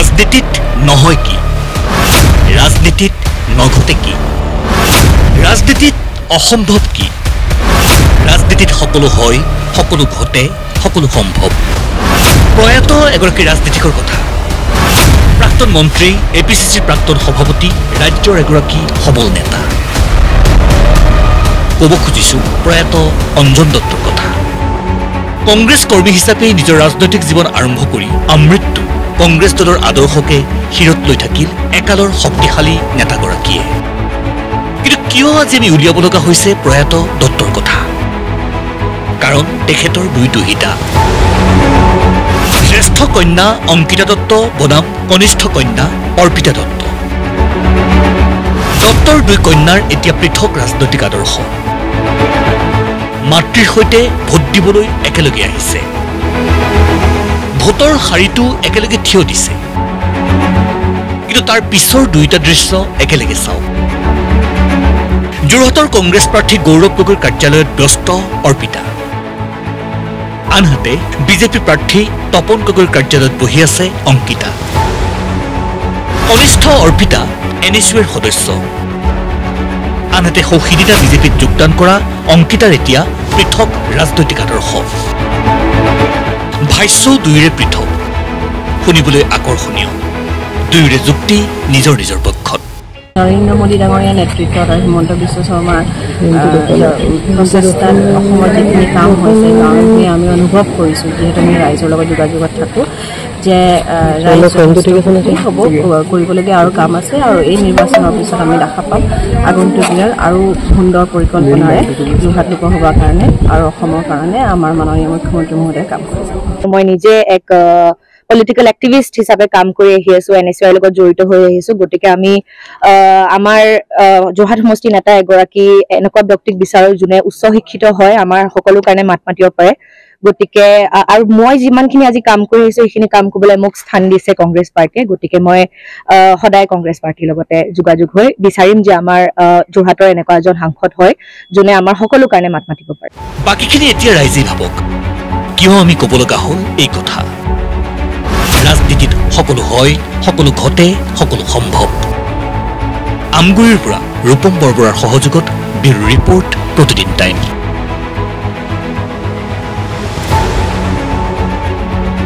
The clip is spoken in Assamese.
ৰাজনীতিত নহয় কি ৰাজনীতিত নঘটে কি ৰাজনীতিত অসম্ভৱ কি ৰাজনীতিত সকলো হয় সকলো ঘটে সকলো সম্ভৱ প্ৰয়াত এগৰাকী ৰাজনীতিকৰ কথা প্ৰাক্তন মন্ত্ৰী এপিচিচিৰ প্ৰাক্তন সভাপতি ৰাজ্যৰ এগৰাকী সবল নেতা ক'ব খুজিছো প্ৰয়াত অঞ্জন দত্তৰ কথা কংগ্ৰেছ কৰ্মী হিচাপে নিজৰ ৰাজনৈতিক জীৱন আৰম্ভ কৰি আমৃত্যু কংগ্ৰেছ দলৰ আদৰ্শকে শিৰত লৈ থাকিল একালৰ শক্তিশালী নেতাগৰাকীয়ে কিন্তু কিয় আজি আমি উলিয়াব লগা হৈছে প্ৰয়াত দত্তৰ কথা কাৰণ তেখেতৰ দুইটা শ্ৰেষ্ঠ কন্যা অংকিতা দত্ত বনাম কনিষ্ঠ কন্যা অৰ্পিতা দত্ত দত্তৰ দুই কন্যাৰ এতিয়া পৃথক ৰাজনৈতিক আদৰ্শ মাতৃৰ সৈতে ভোট দিবলৈ একেলগে আহিছে ভোটৰ শাৰীটো একেলগে থিয় দিছে কিন্তু তাৰ পিছৰ দুইটা দৃশ্য একেলগে চাওক যোৰহাটৰ কংগ্ৰেছ প্ৰাৰ্থী গৌৰৱ গগৈৰ কাৰ্যালয়ত ব্যস্ত অৰ্পিতা আনহাতে বিজেপি প্ৰাৰ্থী তপন গগৈৰ কাৰ্যালয়ত বহি আছে অংকিতা কনিষ্ঠ অৰ্পিতা এনএছইউৰ সদস্য আনহাতে সৌসিদিনা বিজেপিত যোগদান কৰা অংকিতাৰ এতিয়া পৃথক ৰাজনৈতিক আদৰ্শ ভাষ্য দুয়োৰে পৃথক শুনিবলৈ আকৰ্ষণীয় দুয়োৰে যুক্তি নিজৰ নিজৰ পক্ষত নৰেন্দ্ৰ মোদী ডাঙৰীয়া নেতৃত্বত আৰু হিমন্ত বিশ্ব শৰ্মাৰ প্ৰচেষ্টাত অসমৰ যিখিনি কাম হৈছে গাঁৱখিনি আমি অনুভৱ কৰিছোঁ যিহেতু আমি ৰাইজৰ লগত যোগাযোগত থাকোঁ যে ৰাইজৰ হ'ব কৰিবলগীয়া আৰু কাম আছে আৰু এই নিৰ্বাচনৰ পিছত আমি দেখা পাম আগন্তুক দিনত আৰু সুন্দৰ পৰিকল্পনাৰে যোৰহাট লোকসভাৰ কাৰণে আৰু অসমৰ কাৰণে আমাৰ মাননীয় মুখ্যমন্ত্ৰী মহোদয়ে কাম কৰিছে মই নিজে এক পলিটিক্যাল এক্টিভিষ্ট হিচাপে কাম কৰি আহি আছো এনএছইউৰ লগত জড়িত হৈ আহিছো গতিকে আমি আমাৰ যোৰহাট সমষ্টি নেতা এগৰাকী এনেকুৱা ব্যক্তিক বিচাৰো যোনে উচ্চ শিক্ষিত হয় আমাৰ সকলো কাৰণে মাত মাতিব পাৰে গতিকে আৰু মই যিমানখিনি আজি কাম কৰি আহিছো সেইখিনি কাম কৰিবলৈ মোক স্থান দিছে কংগ্ৰেছ পাৰ্টিয়ে গতিকে মই সদায় কংগ্ৰেছ পাৰ্টিৰ লগতে যোগাযোগ হৈ বিচাৰিম যে আমাৰ যোৰহাটৰ এনেকুৱা এজন সাংসদ হয় যোনে আমাৰ সকলো কাৰণে মাত মাতিব পাৰে বাকীখিনি এতিয়া ৰাইজে ভাবক কিয় আমি ক'ব লগা হ'ল এই কথা ৰাজনীতিত সকলো হয় সকলো ঘটে সকলো সম্ভৱ আমগুৰিৰ পৰা ৰূপম বৰবৰাৰ সহযোগত ব্যুৰো ৰিপৰ্ট প্ৰতিদিন টাইম